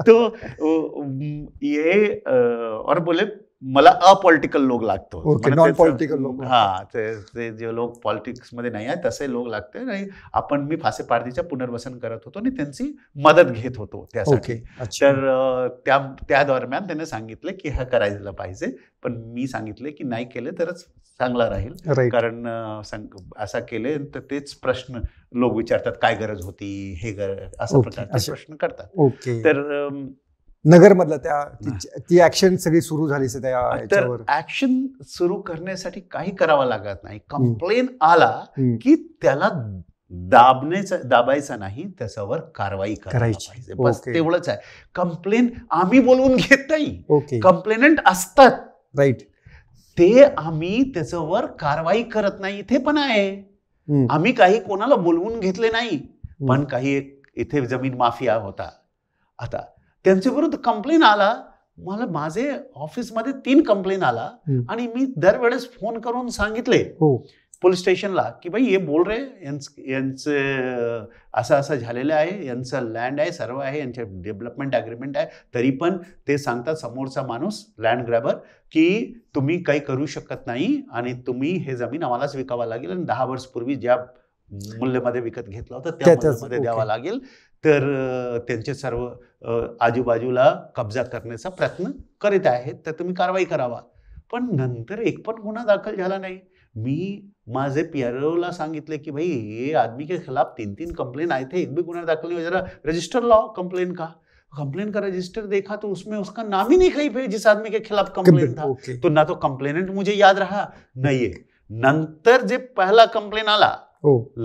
तो ये और बोले मला अपॉलिटिकल लोक लागतो. नॉन पॉलिटिकल लोक. हा, ते जे लोक पॉलिटिक्स मध्ये नाही आहेत तसे लोक लागते. आणि मी फासे पारधीच्या पुनर्वसन करत होतो आणि त्यांची मदत घेत होतो त्यासाठी. तर त्या दरम्यान त्याने सांगितले की हे करायला पाहिजे, पण मी सांगितले की नाही केले तरच चांगला राहील. कारण असं केले तर तेच प्रश्न लोक विचारतात, काय गरज होती, हे असा प्रकारचे प्रश्न करतात. तर नगर मधला ती ऍक्शन सगळी सुरू झाली. तर ऍक्शन सुरू करण्यासाठी काही करावं लागत नाही. कंप्लेन आला की त्याला दाबायचा नाही, त्याच्यावर कारवाई करायची पाहिजे. बस तेवढंच आहे. कंप्लेन आम्ही बोलवून घेत नाही, कंप्लेनंट असतात. राईट. ते आम्ही त्याच्यावर कारवाई करत नाही. इथे पण आहे, आम्ही काही कोणाला बोलवून घेतले नाही. पण काही इथे जमीन माफिया होता, आता त्यांच्या विरुद्ध कंप्लेन आला. मला माझे ऑफिसमध्ये 3 कंप्लेन आला आणि मी दरवेळेस फोन करून सांगितले पोलीस स्टेशनला की भाई हे बोल रे, यांचं असं झालेलं आहे, यांचं लँड आहे, सर्व आहे, यांचे डेव्हलपमेंट अग्रीमेंट आहे, तरी पण ते सांगतात समोरचा माणूस लँड ग्रॅबर की तुम्ही काही करू शकत नाही आणि तुम्ही हे जमीन आम्हालाच विकावा लागेल आणि 10 वर्षपूर्वी ज्या मूल्यामध्ये विकत घेतला होता त्या मूल्यामध्ये द्यावा लागेल. तर त्यांचे सर्व आजूबाजूला कब्जा करण्याचा प्रयत्न करीत आहेत, तर तुम्ही कारवाई करावा. पण नंतर एक पण गुन्हा दाखल झाला नाही. मी माझे PROला सांगितले की भाई ये आदमी के खिलाफ 3 कंप्लेन आए थे, एक भी गुन्हा दाखल नहीं, जरा रजिस्टर लाओ कंप्लेन का. कंप्लेन का रजिस्टर देखा तो उसमें उसका नाम ही नहीं कहीं पे जिस आदमी के खिलाफ कंप्लेन था. तो ना तो कंप्लेनेंट मुझे याद रहा नाही आहे. नंतर जे पहिला कंप्लेन आला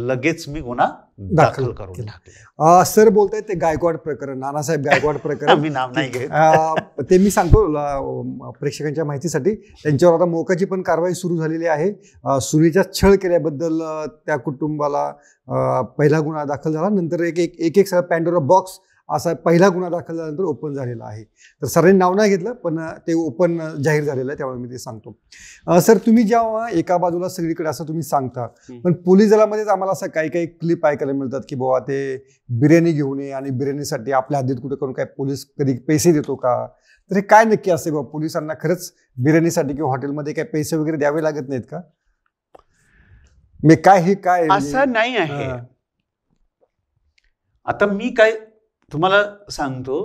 लगेच मी गुन्हा दाखल करून टाकले. सर बोलतायत ते गायकवाड प्रकरण, नानासाहेब गायकवाड प्रकरण. मी नाव नाही घेत. ते मी सांगतो प्रेक्षकांच्या माहितीसाठी. त्यांच्यावर आता मोकाची पण कारवाई सुरू झालेली आहे. सुनेचा छळ केल्याबद्दल त्या कुटुंबाला पहिला गुन्हा दाखल झाला. नंतर एक सगळा पॅन्डोरा बॉक्स असा पहिला गुन्हा दाखल झाल्यानंतर ओपन झालेला आहे. तर सरांनी नाव नाही घेतलं पण ते ओपन जाहीर झालेलं आहे, त्यामुळे मी ते सांगतो. सर तुम्ही जेव्हा एका बाजूला सगळीकडे असं तुम्ही सांगता, पण पोलीस दलामध्येच आम्हाला असं काही काही क्लिप ऐकायला मिळतात की बाबा ते बिर्याणी घेऊन ये आणि बिर्याणीसाठी आपल्या हद्दीत कुठे करून काय पोलीस कधी पैसे देतो का? तर हे काय नक्की असते बाबा, पोलिसांना खरंच बिर्याणीसाठी किंवा हॉटेलमध्ये काय पैसे वगैरे द्यावे लागत नाहीत का? मी काय हे काय असं नाही आहे. आता मी काय तुम्हाला सांगतो,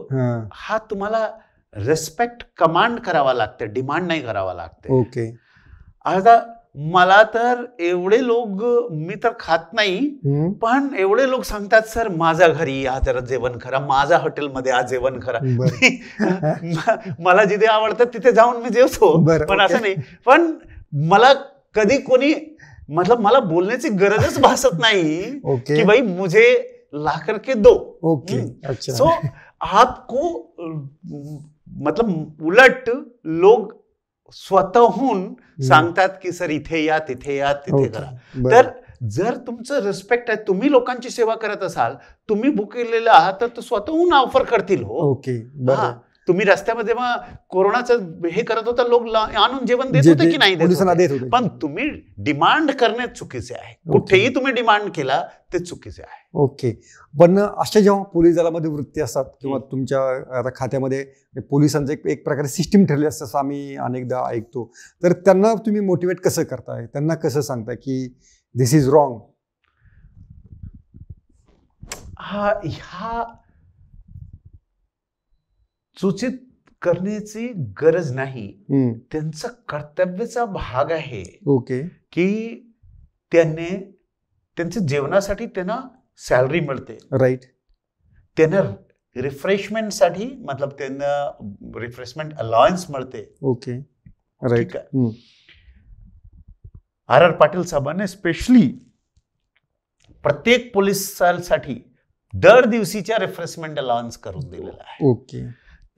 हा तुम्हाला रिस्पेक्ट कमांड करावा लागते, डिमांड नाही करावा लागते. ओके. आता मला तर एवढे लोक, मी तर खात नाही, पण एवढे लोक सांगतात सर माझ्या घरी या जरा जेवण करा, माझ्या हॉटेलमध्ये आज जेवण करा. मला जिथे आवडतं तिथे जाऊन मी जेवतो, पण असं नाही. पण मला कधी कोणी मतलब मला बोलण्याची गरजच भासत नाही की भाई मुझे ला करके दो. ओके. अच्छा. सो आपको मतलब उलट लोग स्वतःहून सांगतात की सर इथे या तिथे या तिथे करा. तर जर तुमचं रिस्पेक्ट आहे, तुम्ही लोकांची सेवा करत असाल, तुम्ही बुक केलेलं आहात, तर स्वतःहून ऑफर करतील. हो ओके. तुम्ही रस्त्यामध्ये कोरोनाचं हे करत होता, लोक आणून जेवण देत होते की नाही देत होते, पण तुम्ही डिमांड करणे चुकीचे आहे. कुठेही तुम्ही डिमांड केला ते चुकीचे आहे. ओके. पण अशा जेव्हा पोलीस दलामध्ये वृत्ती असतात किंवा तुमच्या आता खात्यामध्ये पोलिसांचं एक प्रकारे सिस्टीम ठरली असतं, असं आम्ही अनेकदा ऐकतो, तर त्यांना तुम्ही मोटिवेट कसं करताय? त्यांना कसं सांगताय की दिस इज रॉंग? ह्या सूचित करण्याची गरज नाही, त्यांचा कर्तव्याचा भाग आहे. ओके. की त्यांच्या जेवणासाठी त्यांना सॅलरी मिळते. राईट. त्यांना रिफ्रेशमेंटसाठी मतलब त्यांना रिफ्रेशमेंट अलाउन्स मिळते. ओके. राईट. आर पाटील साहेबांनी स्पेशली प्रत्येक पोलिसांसाठी दर दिवशीच्या रिफ्रेशमेंट अलाउन्स करून दिलेला आहे. ओके.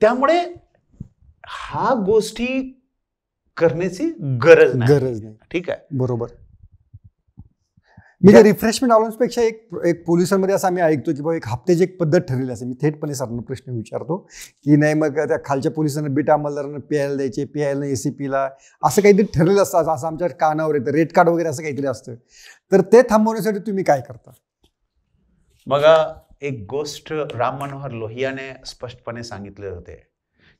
त्यामुळे हा गोष्टी करण्याची गरज नाही. ठीक आहे. बरोबर. मी रिफ्रेशमेंट अलाउन्स पेक्षा एक पोलिसांमध्ये असं आम्ही ऐकतो की बाबा एक हप्त्याची एक पद्धत ठरलेली असते. मी थेटपणे सरांना प्रश्न विचारतो की नाही मग त्या खालच्या पोलिसांना बीट अंमलदारांना प्यायला द्यायचे, प्यायला ACPला असं काहीतरी ठरलेलं असतं, असं आमच्या कानावर येतं, रेड कार्ड वगैरे असं काहीतरी असतं. तर ते थांबवण्यासाठी तुम्ही काय करता? बघा, एक गोष्ट राम मनोहर लोहियाने स्पष्टपणे सांगितले होते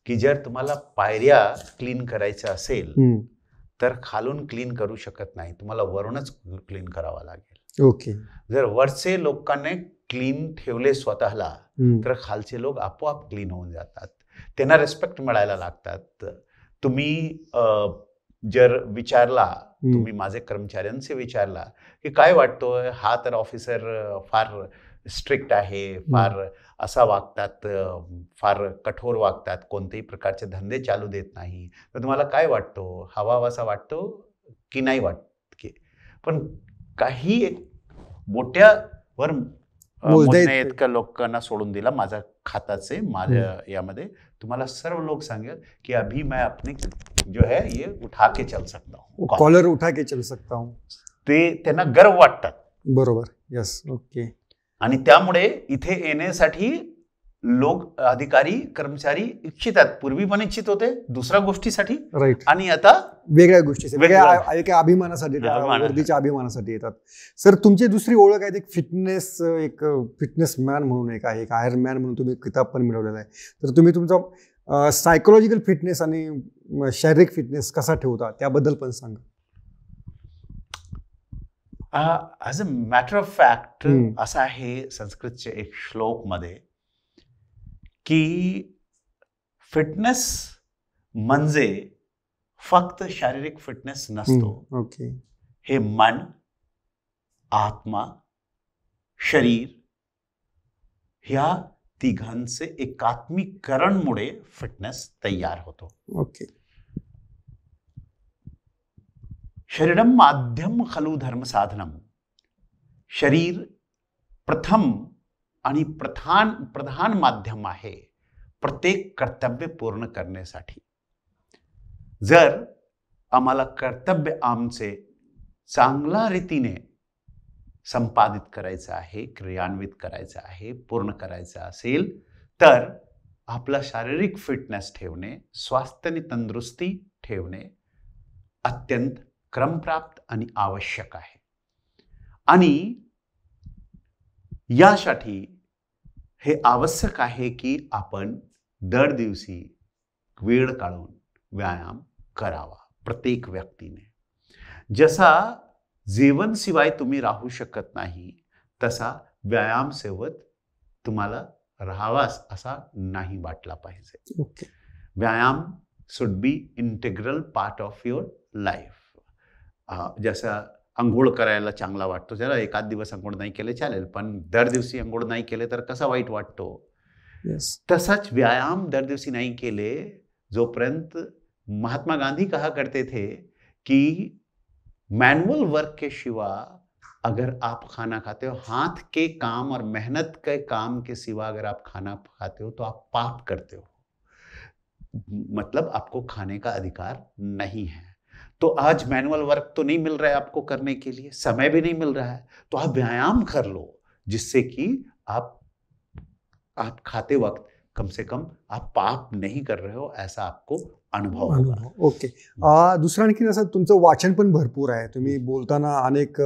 की जर तुम्हाला पायऱ्या क्लीन करायच्या असेल तर खालून क्लीन करू शकत नाही, तुम्हाला वरूनच क्लीन करावा लागेल. ओके. जर वरचे लोकांनी क्लीन ठेवले स्वतःला तर खालचे लोक आपोआप क्लीन होऊन जातात, त्यांना रिस्पेक्ट मिळायला लागतात. तुम्ही जर विचारला, तुम्ही माझे कर्मचाऱ्यांचे विचारला की काय वाटतोय, हा तर ऑफिसर फार स्ट्रिक्ट आहे, फार असा वागतात, फार कठोर वागतात, कोणतेही प्रकारचे धंदे चालू देत नाही, तर तुम्हाला काय वाटतो, हवासा वाटतो की नाही वाटत की? पण काही एक मोठ्यावर इतक्या लोकांना सोडून दिला माझ्या खात्याचे, माझ्या यामध्ये तुम्हाला सर्व लोक सांगेल की अभी मैं अपने जो है ये उठा के चल सकता हूँ, कॉलर उठा के चल सकता हूँ. ते त्यांना गर्व वाटतात. बरोबर. यस. ओके. आणि त्यामुळे इथे येण्यासाठी लोक, अधिकारी, कर्मचारी इच्छितात. पूर्वी पण इच्छित होते दुसऱ्या गोष्टीसाठी, राईट, आणि आता वेगळ्या गोष्टीसाठी, वेगळ्या अभिमानासाठी, वर्दीच्या अभिमानासाठी येतात. सर तुमची दुसरी ओळख आहे एक फिटनेस मॅन म्हणून एक आहे, एक आयर्न मॅन म्हणून तुम्ही किताब पण मिळवलेला आहे. तर तुम्ही तुमचा सायकोलॉजिकल फिटनेस आणि शारीरिक फिटनेस कसा ठेवता त्याबद्दल पण सांगा. As a matter of fact असं आहे संस्कृतच्या एक श्लोक मध्ये की फिटनेस म्हणजे फक्त शारीरिक फिटनेस नसतो. ओके. हे मन, आत्मा, शरीर ह्या तिघांचे एकात्मीकरणमुळे फिटनेस तयार होतो. ओके. शरीरम माध्यम खलु धर्म साधनम. शरीर प्रथम आणि प्रधान माध्यम आहे प्रत्येक कर्तव्य पूर्ण करण्यासाठी. जर आम्हाला कर्तव्य आमचे चांगल्या रीतीने संपादित करायचं आहे, क्रियान्वित करायचं आहे, पूर्ण करायचं असेल तर आपला शारीरिक फिटनेस ठेवणे, स्वास्थ्य आणि तंदुरुस्ती ठेवणे अत्यंत क्रमप्राप्त आणि आवश्यक आहे. आणि यासाठी हे आवश्यक आहे की आपण दर दिवशी वेळ काढून व्यायाम करावा प्रत्येक व्यक्तीने. जसा जेवणशिवाय तुम्ही राहू शकत नाही तसा व्यायाम सेवत तुम्हाला राहावास असा नाही वाटला पाहिजे. ओके. व्यायाम should be integral part of your life. जसं अंघोळ करायला चांगला वाटतो, जरा एखाद दिवस अंघोळ नाही केले चालेल, पण दर दिवसी अंघोळ नाही केले तर कसा वाईट वाटतो. तसाच व्यायाम दर दिवसी नहीं केले, जोपर्यंत महात्मा गांधी कहा करते थे कि मैनुअल वर्क के सिवा अगर आप खाना खाते हो, हाथ के काम और मेहनत के काम के सिवा अगर आप खाना खाते हो तो आप पाप करते हो, मतलब आपको खाने का अधिकार नहीं है. तो आज मैनुअल वर्क तो नहीं मिल रहा है आपको करने के लिए, समय भी नहीं मिल रहा है, तो आप व्यायाम कर लो जिससे कि आप खाते वक्त कम से कम आप पाप नहीं कर रहे हो ऐसा आपको अनुभव होगा. ओके. दुसरं आणखी असं तुमचं वाचन पण भरपूर आहे, तुम्ही बोलताना अनेक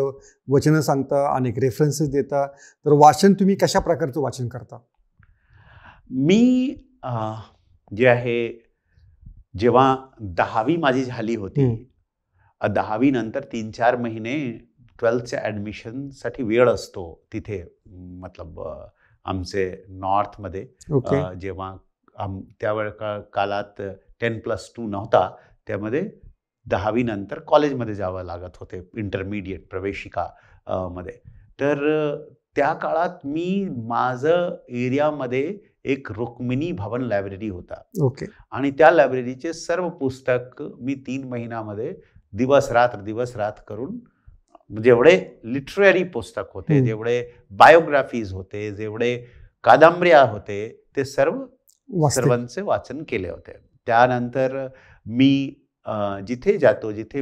वचनं सांगता, अनेक रेफरन्सेस देता, तर वाचन तुम्ही कशा प्रकारचं वाचन करता? मी जे आहे जेव्हा 10वी माझी झाली होती, 10वी नंतर 3-4 महिने 12च्या ॲडमिशनसाठी वेळ असतो तिथे, मतलब आमचे नॉर्थमध्ये. जेव्हा त्यावेळ काळात 10+2 नव्हता, त्यामध्ये 10वी नंतर कॉलेजमध्ये जावं लागत होते, इंटरमिडिएट प्रवेशिका मध्ये. तर त्या काळात मी माझं एरियामध्ये एक रुक्मिणी भवन लायब्ररी होता. ओके. आणि त्या लायब्ररीचे सर्व पुस्तक मी 3 महिन्यामध्ये दिवस रात करून, जेवढे लिटररी पुस्तक होते, जेवढे बायोग्राफीज होते, जेवढे कादंबऱ्या होते, ते सर्वांचे वाचन केले होते. त्यानंतर मी जिथे जातो, जिथे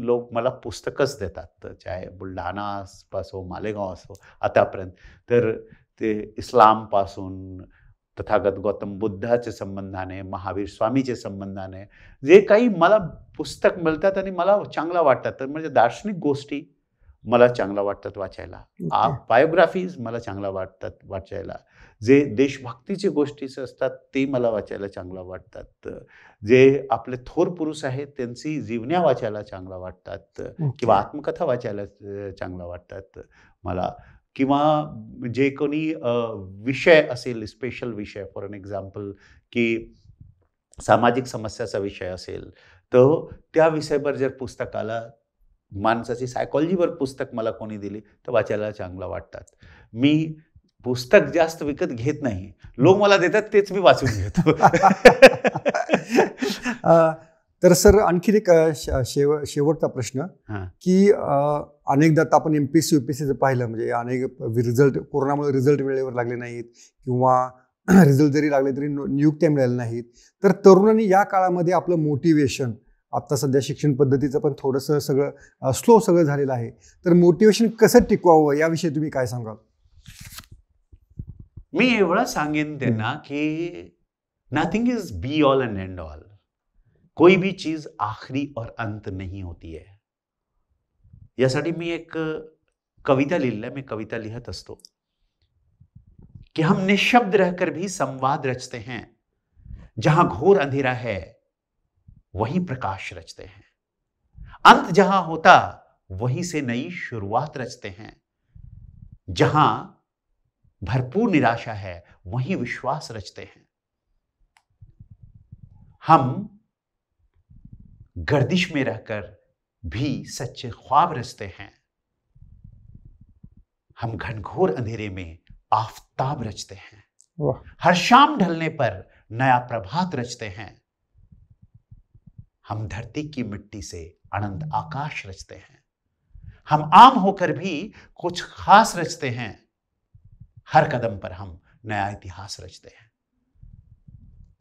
लोक मला पुस्तकच देतात, चाहे बुलढाणा असो, मालेगाव असो, आतापर्यंत तर ते इस्लाम पासून तथागत गौतम बुद्धाचे संबंधाने, महावीर स्वामीचे संबंधाने जे काही मला पुस्तक मिळतात आणि मला चांगला वाटतात, तर म्हणजे दार्शनिक गोष्टी मला चांगला वाटतात वाचायला, बायोग्राफीज मला चांगला वाटतात वाचायला, जे देशभक्तीचे गोष्टी असतात ते मला वाचायला चांगला वाटतात, जे आपले थोर पुरुष आहेत त्यांची जीवन्या वाचायला चांगला वाटतात, किंवा आत्मकथा वाचायला चांगला वाटतात मला, किंवा जे कोणी विषय असेल, स्पेशल विषय, फॉर एन एक्झाम्पल की सामाजिक समस्याचा विषय असेल, तर त्या विषयावर जर पुस्तक आला, माणसाची सायकॉलॉजीवर पुस्तक मला कोणी दिली तर वाचायला चांगला वाटतात. मी पुस्तक जास्त विकत घेत नाही, लोक मला देतात तेच मी वाचून घेतो. तर सर आणखी एक शेवटचा प्रश्न की अनेकदा आपण MPSC UPSCचं पाहिलं, म्हणजे अनेक रिझल्ट, कोरोनामुळे रिझल्ट वेळेवर लागले नाहीत, किंवा रिझल्ट जरी लागले तरी नियुक्त्या मिळाल्या नाहीत, तर तरुणांनी या काळामध्ये आपलं मोटिवेशन, आता सध्या शिक्षण पद्धतीचं पण थोडंसं सगळं स्लो झालेलं आहे, तर मोटिवेशन कसं टिकवावं याविषयी तुम्ही काय सांगाल? मी एवढं सांगेन त्यांना की nothing is be all end end all. कोई भी चीज आखिरी और अंत नहीं होती है. यासाठी मी एक कविता लिहिली, मी कविता लिहत असतो कि हम निशब्द रहकर भी संवाद रचते हैं, जहां घोर अंधेरा है वहीं प्रकाश रचते हैं, अंत जहां होता वहीं से नई शुरुआत रचते हैं, जहां भरपूर निराशा है वहीं विश्वास रचते हैं. हम गर्दिश में रहकर भी सच्चे ख्वाब रचते हैं, हम घनघोर अंधेरे में आफताब रचते हैं. वाह। हर शाम ढलने पर नया प्रभात रचते हैं। हम धरती की मिट्टी से अनंत आकाश रचते हैं। हम आम होकर भी कुछ खास रचते हैं। हर कदम पर हम नया इतिहास रचते हैं।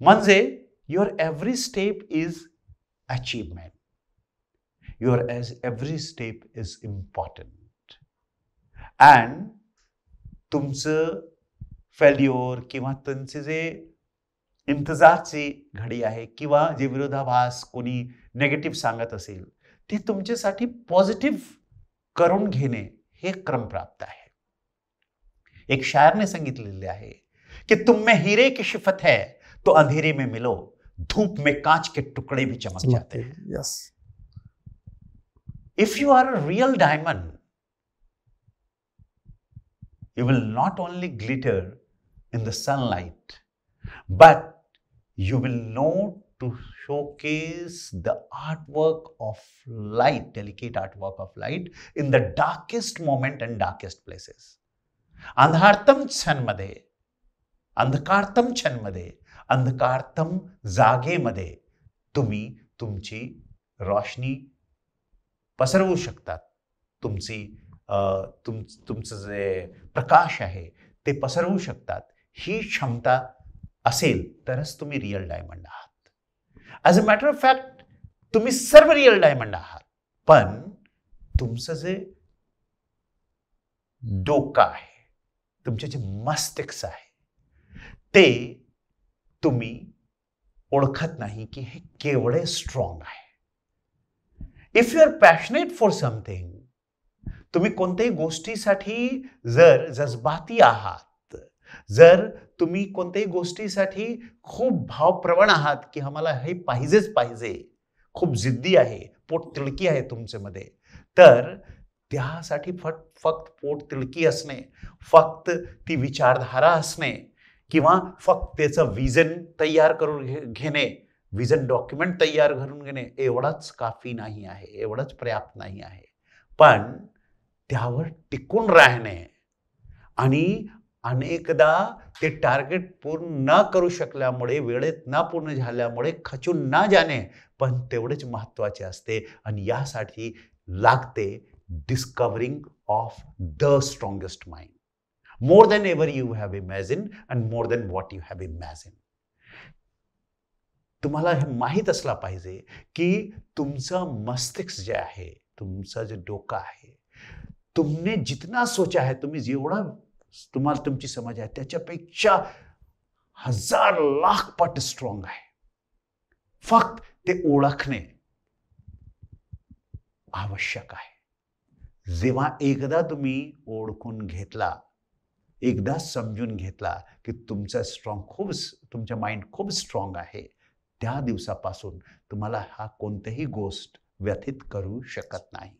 म्हणजे your every step is achievement. Your every step is important. And तुमचं फेल्युअर किंवा तुमचे जे इंतजारची घडी आहे किंवा जे विरोधाभास कोणी नेगेटिव्ह सांगत असेल ते तुमच्यासाठी पॉझिटिव्ह करून घेणे हे क्रमप्राप्त आहे. एक शायरने सांगितलेले आहे कि तुम में हीरे की शिफत है तो अंधेरे में मिलो, धूप में कांच के टुकड़े भी चमक जाते हैं. Yes. If you are a real diamond, you will not only glitter in the sunlight, but you will know to showcase the artwork of light, delicate artwork of light in the darkest moment and darkest places. अंधारतम क्षणमध्ये, अंधकारतम क्षणमध्ये, अंधकारतम जागेमध्ये तुम्ही तुमची रोशनी पसरवू शकतात. तुमचं जे प्रकाश आहे ते पसरवू शकतात. ही क्षमता असेल तरच तुम्ही रिअल डायमंड आहात. As a matter of fact तुम्ही सर्व रिअल डायमंड आहात, पण तुमचं जे डोकं आहे, तुमचे जे मस्तिष्क आहे ते तुम्ही ओळखत नाही की हे केवढे स्ट्रॉंग आहे. If you are passionate for something, तुम्ही कोणत्याही गोष्टीसाठी जर जज्बाती आहात, जर तुम्ही कोणत्याही गोष्टीसाठी खूप भावप्रवण आहात की आम्हाला हे पाहिजेच पाहिजे, खूप जिद्दी आहे, पोट तिळकी आहे तुमच्यामध्ये, तर त्यासाठी फक्त पोट तिळकी असणे, फक्त ती विचारधारा असणे किंवा फक्त त्याचं विजन तयार करून घेणे, विजन डॉक्युमेंट तयार करून घेणे एवढाच काफी नाही आहे, एवढंच पर्याप्त नाही आहे. पण त्यावर टिकून राहणे आणि अनेकदा ते टार्गेट पूर्ण न करू शकल्यामुळे, वेळेत न पूर्ण झाल्यामुळे खचून न जाणे पण तेवढेच महत्त्वाचे असते. आणि यासाठी लागते discovering of the strongest mind, more than ever you have imagine and more than what you have imagine. तुम्हाला हे माहीत असला पाहिजे की तुमचं मस्तिष्क जे आहे, तुमचं जे डोकं आहे, तुमने जितना सोचा है, तुम्ही जेवढा तुम्हाला तुमची समज आहे त्याच्यापेक्षा 1000 लाख पट स्ट्रॉंग आहे. फक्त ते ओळखणे आवश्यक आहे. जेव्हा एकदा तुम्ही ओळखून घेतला, एकदा समजून घेतला की तुमचा माइंड खूप स्ट्रॉंग आहे, त्या दिवसापासून तुम्हाला हा कोणतीही गोष्ट व्यथित करू शकत नाही.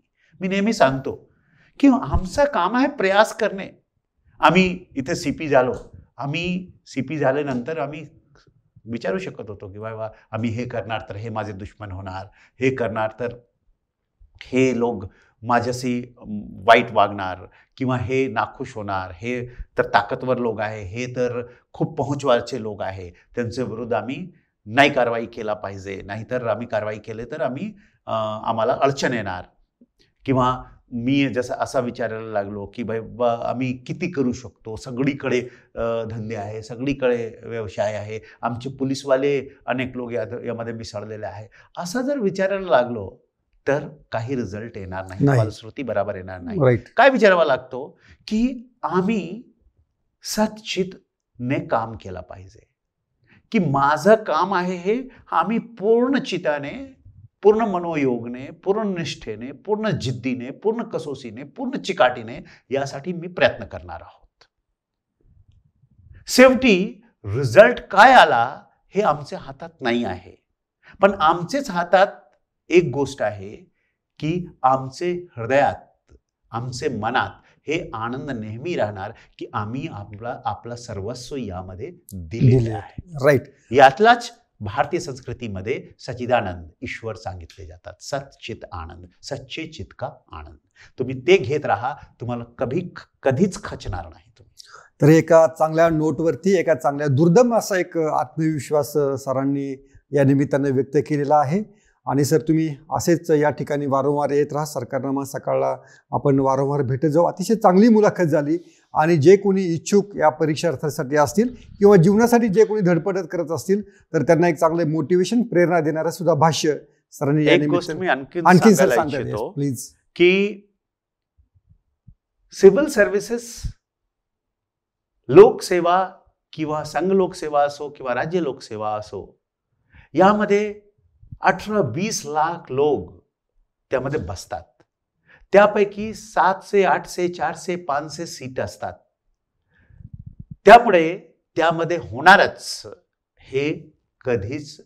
मी नेहमी सांगतो की आमचं काम आहे प्रयास करणे. आम्ही इथे सीपी झालो, आम्ही सीपी झाल्यानंतर आम्ही विचारू शकत होतो की बाबा आम्ही हे करणार तर हे माझे दुश्मन होणार, हे करणार तर हे लोक माझ्याशी वाईट वागणार किंवा हे नाखुश होणार, हे तर ताकदवर लोक आहे, हे तर खूप पहुंचवाचे लोक आहे, त्यांच्या विरुद्ध आम्ही नाही कारवाई केला पाहिजे, नाहीतर आम्ही कारवाई केले तर आम्हाला अडचण येणार. किंवा मी जसं असा विचारायला लागलो की बाबा आम्ही किती करू शकतो, सगळीकडे धंदे आहे, सगळीकडे व्यवसाय आहे, आमचे पोलीसवाले अनेक लोक यामध्ये मिसळलेले आहे, असा जर विचारायला लागलो तर काही रिझल्ट येणार नाही, फलश्रुती बरोबर येणार नाही. काय विचारावा लागतो की आम्ही सच्चितने काम केला पाहिजे, की माझं काम आहे हे आम्ही पूर्ण चिताने, पूर्ण मनोयोगने, पूर्ण निष्ठेने, पूर्ण जिद्दीने, पूर्ण कसोसीने, पूर्ण चिकाटीने यासाठी मी प्रयत्न करणार आहोत. शेवटी रिझल्ट काय आला हे आमच्या हातात नाही आहे, पण आमचेच हातात एक गोष्ट आहे की आमचे हृदयात, आमचे मनात हे आनंद नेहमी राहणार की आम्ही आपला सर्वस्व यामध्ये दिलेले आहे. राईट. यातलाच भारतीय संस्कृतीमध्ये सच्चिदानंद ईश्वर सांगितले जातात. सच्चित आनंद, सच्चे चित का आनंद. तुम्ही ते घेत राहा, तुम्हाला कधीच खचणार नाही तुम्ही. तर एका चांगल्या नोटवरती एका चांगल्या दुर्दम असा एक आत्मविश्वास सरांनी या निमित्ताने व्यक्त केलेला आहे. आणि सर तुम्ही असेच या ठिकाणी वारंवार येत राहा. सरकारनामा सकाळला आपण वारंवार भेटत जाऊ. अतिशय चांगली मुलाखत झाली. आणि जे कोणी इच्छुक या परीक्षार्थीसाठी असतील किंवा जीवनासाठी जे कोणी धडपड करत असतील तर त्यांना एक चांगले मोटिवेशन प्रेरणा देणारं सुद्धा भाष्य सरांनी एक गोष्ट मी आणखी सांगायला प्लीज की सिव्हिल सर्व्हिसेस लोकसेवा किंवा संघ लोकसेवा असो किंवा राज्य लोकसेवा असो यामध्ये 18-20 लाख लोक त्यामध्ये बसतात. त्यापैकी 700, 800, 400, 500 सीट असतात. त्यामुळे त्यामध्ये होणारच हे कधीच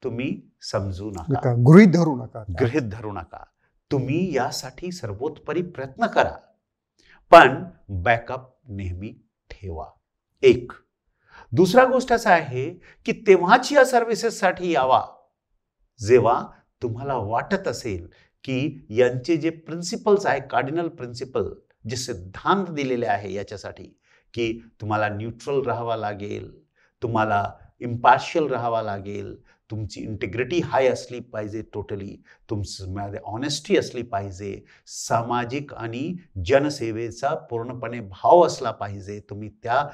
तुम्ही समजू नका, गृहीत धरू नका. तुम्ही यासाठी सर्वोत्तरी प्रयत्न करा, पण बॅकअप नेहमी ठेवा. एक दुसरा गोष्ट असा आहे की तेव्हाच या सर्व्हिसेससाठी यावा जेव्हा तुम्हाला वाटत असेल की यांचे जे प्रिन्सिपल्स आहे, कार्डिनल प्रिन्सिपल, जे सिद्धांत दिलेले आहे याच्यासाठी की तुम्हाला न्यूट्रल राहावं लागेल, तुम्हाला इम्पार्शियल राहावं लागेल, तुमची इंटिग्रिटी हाय असली पाहिजे, टोटली तुमच्यामध्ये ऑनेस्टी असली पाहिजे, सामाजिक आणि जनसेवेचा पूर्णपणे भाव असला पाहिजे. तुम्ही त्या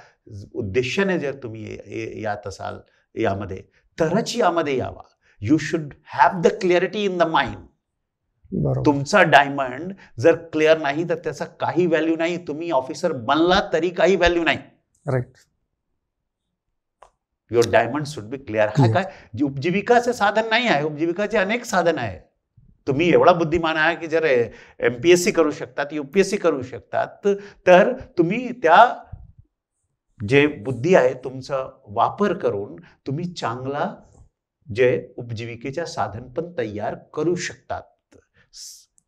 उद्देशाने जर तुम्ही यात असाल यामध्ये तरच यामध्ये यावा. You should have the clarity in the mind. तुमचा डायमंड जर क्लिअर नाही तर त्याचा काही व्हॅल्यू नाही. तुम्ही ऑफिसर बनला तरी काही व्हॅल्यू नाही. Right. Your diamond should be clear. हा काय उपजीविकाचे साधन नाही आहे, उपजीविकाचे अनेक साधन आहे. तुम्ही एवढा बुद्धिमान आहे की जर MPSC करू शकतात, UPSC करू शकतात, तर तुम्ही त्या जे बुद्धी आहे तुमचा वापर करून तुम्ही चांगला जे उपजीविकेच्या साधन पण तयार करू शकतात.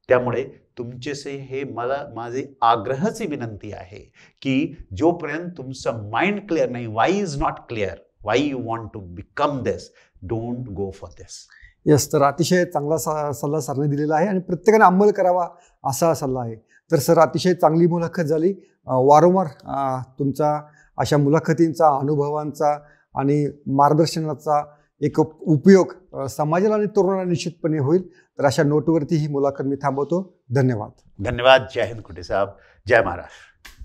त्यामुळे तुमचेसे हे माझे आग्रहाची विनंती आहे की जोपर्यंत तुमचं माइंड क्लिअर नाही, why is not clear, why you want to become this, don't go for this. Yes, तर अतिशय चांगला सल्ला सरने दिलेला आहे आणि प्रत्येकाने अंमल करावा असा सल्ला आहे. तर सर अतिशय चांगली मुलाखत झाली. वारंवार तुमचा अशा मुलाखतींचा, अनुभवांचा आणि मार्गदर्शनाचा एक उपयोग समाजाला आणि तरुणांना निश्चितपणे होईल. तर अशा नोटवरती ही मुलाखत मी थांबवतो. धन्यवाद. धन्यवाद. जय हिंद कुटे साहेब. जय महाराष्ट्र.